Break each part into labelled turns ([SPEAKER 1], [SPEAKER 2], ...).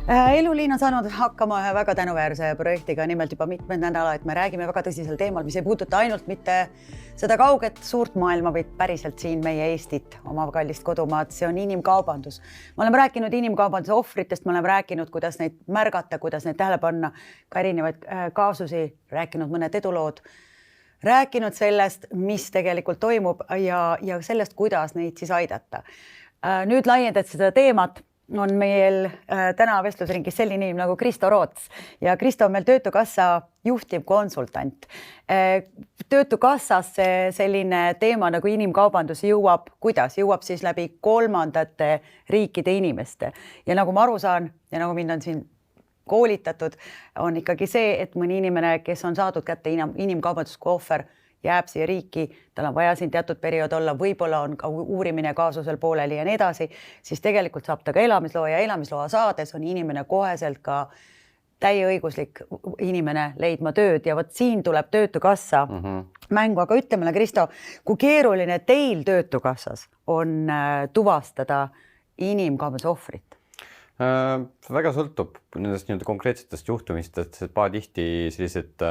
[SPEAKER 1] Eluliin on saanud hakkama ühe väga tänuväärse projektiga, nimelt juba mitmed nädala, et me räägime väga tõsisel teemal, mis ei puuduta ainult mitte seda kauget suurt maailma, vaid päriselt siin meie Eestit, oma kallist kodumaad. See on inimkaubandus. Me oleme rääkinud inimkaubanduse ohvritest, me oleme rääkinud, kuidas neid märgata, kuidas neid tähele panna, ka erinevaid kaasusi, rääkinud mõned edulood, rääkinud sellest, mis tegelikult toimub ja sellest, kuidas neid siis aidata. Nüüd laiendad seda teemat. On meil täna vestlusringis selline inimene nagu Kristo Roots ja Kristo on meil Töötukassa juhtivkonsultant. Töötukassasse selline teema nagu inimkaubandus jõuab, kuidas? Jõuab siis läbi kolmandate riikide inimeste. Ja nagu ma aru saan ja nagu mind on siin koolitatud, on ikkagi see, et mõni inimene, kes on saadud kätte inimkaubandusku ohver, jääb siia riiki, tal on vaja siin teatud periood olla, võib-olla on ka uurimine kaasusel pooleli ja nii edasi, siis tegelikult saab ta ka elamisloa ja elamisloa saades on inimene koheselt ka täieõiguslik inimene leidma tööd ja võt siin tuleb Töötukassa mängu. Aga ütle mulle, Kristo, kui keeruline teil Töötukassas on tuvastada inimkaubanduse ohvrit?
[SPEAKER 2] Väga sõltub nendest konkreetsetest juhtumistest, et tihti sellised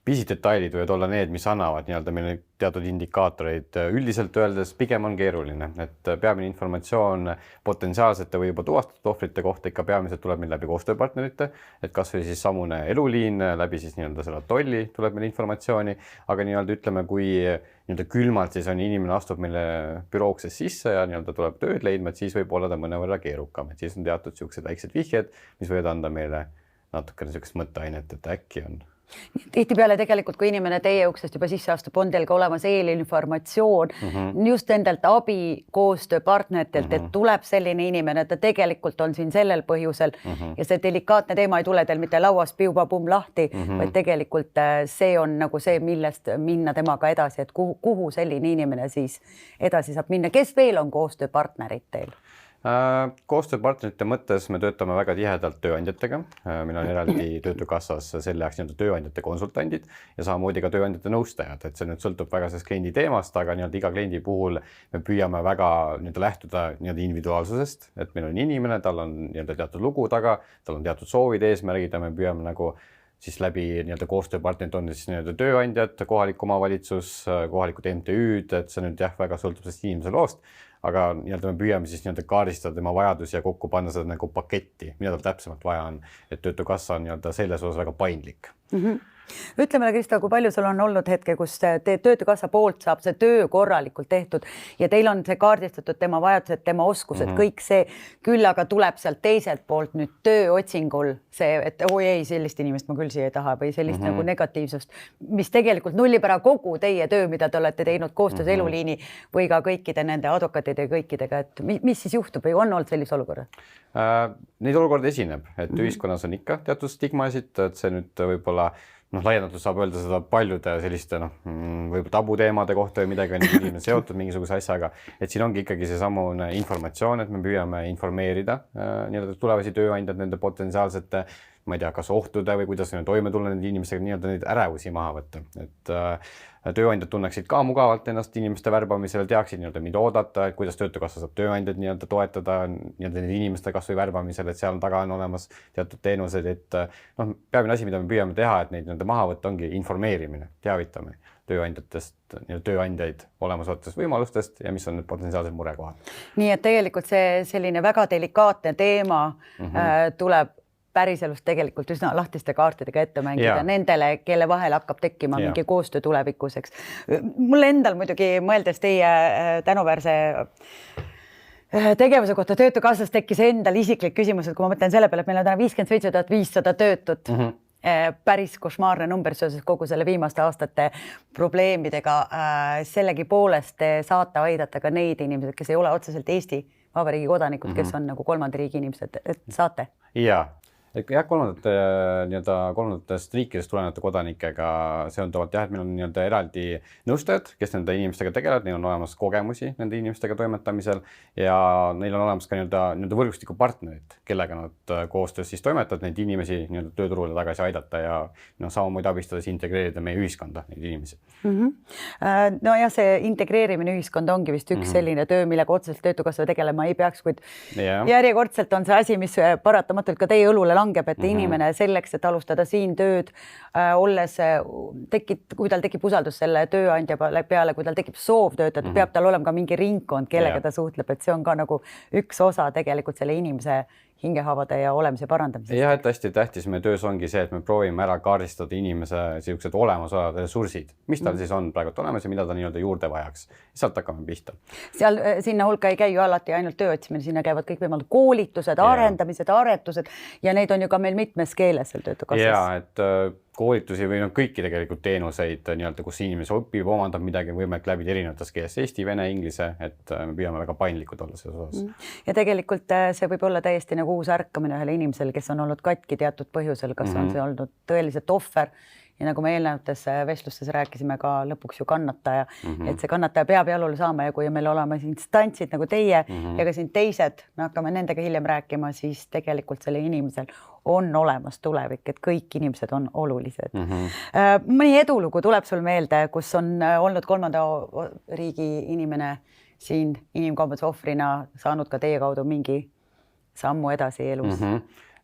[SPEAKER 2] pisidetailid võivad olla need, mis annavad meile teatud indikaatoreid. Üldiselt öeldes pigem on keeruline, et peamine informatsioon potentsiaalsete või juba tuvastatud ohvrite kohta ikka peamiselt tuleb meil läbi koostööpartnerite, et kas või siis samune Eluliin läbi siis selle tolli tuleb meil informatsiooni, aga ütleme, kui külmalt siis on inimene astub meile bürooksest sisse ja tuleb tööd leidma, et siis võib olla ta mõnevõrra keerukam, et siis on teatud sellised väiksed vihjed, mis võivad anda meile natukene sellist mõtteainet, et äkki on.
[SPEAKER 1] Tihtipeale tegelikult, kui inimene teie uksest juba sisse astub, on teil ka olemas eelinformatsioon just endalt abi koostööpartneritelt, et tuleb selline inimene, et ta tegelikult on siin sellel põhjusel ja see delikaatne teema ei tule teil mitte lauas piuba-pum lahti, vaid tegelikult see on nagu see, millest minna temaga edasi, et kuhu selline inimene siis edasi saab minna. Kes veel on koostööpartnerid teil?
[SPEAKER 2] Koostööpartnerite mõttes me töötame väga tihedalt tööandjatega. Meil on eraldi Töötukassas selle jaoks tööandjate konsultandid ja samamoodi ka tööandjate nõustajad, et see nüüd sõltub väga sellest kliendi teemast, aga iga kliendi puhul me püüame väga lähtuda individuaalsusest, et meil on inimene, tal on teatud lugu taga, tal on teatud soovid, eesmärgid ja me püüame siis läbi koostööpartnerid on siis tööandjad, kohalik omavalitsus, kohalikud MTÜ-d, et see nüüd väga sõltub sellest inimese loost, aga me püüame siis kaardistada tema vajadusi ja kokku panna seda paketti, mida tal täpsemalt vaja on, et Töötukassa on selles osas väga paindlik.
[SPEAKER 1] Ütleme, Kristo, kui palju sul on olnud hetke, kus Töötukassa poolt saab see töö korralikult tehtud ja teil on see kaardistatud tema vajadused, tema oskused, kõik see, küll aga tuleb sealt teiselt poolt nüüd tööotsingul see, et oi ei, sellist inimest ma küll siia ei taha või sellist nagu negatiivsust, mis tegelikult nullib ära kogu teie töö, mida te olete teinud koostöös Eluliini või ka kõikide nende advokaatide ja kõikidega, et mis siis juhtub või on olnud sellise olukorra?
[SPEAKER 2] Neid olukorda esineb, et ühiskonnas on ikka teatud stigmasid, et see nüüd võib-olla laiendatud saab öelda seda paljude selliste võib tabuteemade kohta või midagi on inimene seotud mingisuguse asjaga, et siin ongi ikkagi see samune informatsioon, et me püüame informeerida tulevasi tööandjad nende potentsiaalsete, ma ei tea, kas ohtude või kuidas toime tulla nende inimestega, neid ärevusi maha võtta, et tööandjad tunneksid ka mugavalt ennast inimeste värbamisel, teaksid, mida oodata, et kuidas Töötukassa saab tööandjad toetada nende inimeste kas või värbamisel, et seal taga on olemas teatud teenused, et peamine asi, mida me püüame teha, et neid maha võtta, ongi informeerimine, teavitame tööandjatest, tööandjaid olemasolevatest võimalustest ja mis on need potentsiaalsed murekohad.
[SPEAKER 1] Nii et tegelikult see selline väga delikaatne teema tuleb päriselust tegelikult üsna lahtiste kaartidega ette mängida nendele, kelle vahel hakkab tekkima mingi koostöö tulevikuseks. Mulle endal muidugi mõeldes teie tänuväärse tegevuse kohta Töötukassas tekkis endal isiklik küsimus, et kui ma mõtlen selle peale, et meil on täna 57 500 töötut, päris košmaarne number seoses kogu selle viimaste aastate probleemidega. Sellegi poolest te saate aidata ka neid inimesed, kes ei ole otseselt Eesti Vabariigi kodanikud, kes on nagu kolmanda riigi inimesed, et saate?
[SPEAKER 2] Jaa. jah, kolmandatest riikidest tulenevate kodanikega seonduvalt jah, et meil on nii-öelda eraldi nõustajad, kes nende inimestega tegelevad, neil on olemas kogemusi nende inimestega toimetamisel ja neil on olemas ka nii-öelda võrgustiku partnerid, kellega nad koostöös siis toimetavad neid inimesi nii-öelda tööturule tagasi aidata ja samamoodi abistada siis integreerida meie ühiskonda neid inimesi.
[SPEAKER 1] No ja see integreerimine ühiskond ongi vist üks selline töö, millega otseselt Töötukassa tegelema ei peaks, kuid järjekordselt on see asi, mis paratamatult ka teie õlule langeb, et inimene selleks, et alustada siin tööd, kui tal tekib usaldus selle tööandja peale, kui tal tekib soov töötada, peab tal olema ka mingi ringkond, kellega ta suhtleb, et see on ka nagu üks osa tegelikult selle inimese hingehaavade ja olemise parandamisest.
[SPEAKER 2] Jah, et hästi tähtis meie töös ongi see, et me proovime ära kaardistada inimese sellised olemasolevad ressursid, mis tal siis on praegu olemas ja mida ta nii-öelda juurde vajaks. Sealt hakkame pihta.
[SPEAKER 1] Sinna hulka ei käi ju alati ainult töö otsimine, sinna käivad kõik võimalikud koolitused, arendamised, aretused ja neid on ju ka meil mitmes keeles seal Töötukassas.
[SPEAKER 2] Ja, et koolitusi või kõiki tegelikult teenuseid, nii-öelda, kus inimese õpib, omandab midagi võimalik läbi erinevates keeles, eesti, vene, inglise, et me püüame väga paindlikud olla selles osas.
[SPEAKER 1] Ja tegelikult see võib olla täiesti nagu uus ärkamine ühele inimesel, kes on olnud katki teatud põhjusel, kas on see olnud tõeliselt ohver ja nagu me eelnevates vestlustes rääkisime ka lõpuks ju kannataja, et see kannataja peab jalule saama ja kui meil oleme instantsid nagu teie ja ka siin teised, me hakkame nendega hiljem rääkima, siis tegelikult selle inimesel on olemas tulevik, et kõik inimesed on olulised. Mõni edulugu tuleb sul meelde, kus on olnud kolmanda riigi inimene siin inimkaubanduse ohvrina saanud ka teie kaudu mingi sammu edasi elus?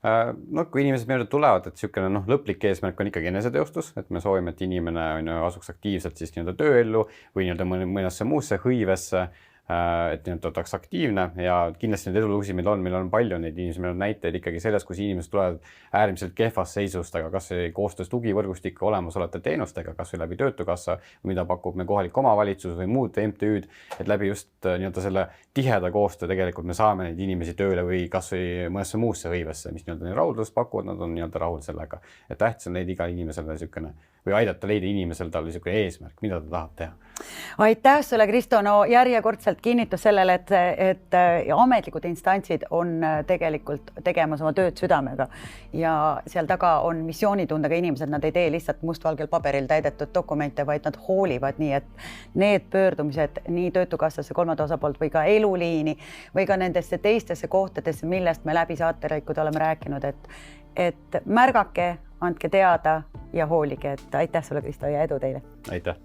[SPEAKER 2] Kui inimesed meelde tulevad, et niisugune lõplik eesmärk on ikkagi eneseteostus, et me soovime, et inimene asuks aktiivselt siis nii-öelda tööellu või nii-öelda mõnesse muusse hõivesse, et nii-öelda oleks aktiivne ja kindlasti need edulugusid meil on palju neid inimesi, meil on näiteid ikkagi sellest, kus inimesed tulevad äärmiselt kehvast seisust, aga kas või koostöös tugivõrgustike olemasolevate teenustega, kas või läbi Töötukassa, mida pakub me kohalik omavalitsus või muud MTÜ-d, et läbi just nii-öelda selle tiheda koostöö tegelikult me saame neid inimesi tööle või kas või mõnesse muusse hõivesse, mis nii-öelda rahuldust pakuvad, nad on nii-öelda rahul sellega. Et tähtis on leida iga inimesele niisugune või aidata leida inimesel tal niisugune eesmärk, mida ta tahab teha.
[SPEAKER 1] Aitäh sulle, Kristo. No järjekordselt kinnitus sellele, et ametlikud instantsid on tegelikult tegemas oma tööd südamega ja seal taga on missioonitundega inimesed, nad ei tee lihtsalt mustvalgel paberil täidetud dokumente, vaid nad hoolivad nii, et need pöördumised nii Töötukassasse kolmanda osapoolt või ka eluliini või ka nendesse teistesse kohtadesse, millest me läbi saaterõikud oleme rääkinud, et märgake, andke teada ja hoolige, et aitäh sulle, Kristo, ja edu teile.
[SPEAKER 2] Aitäh.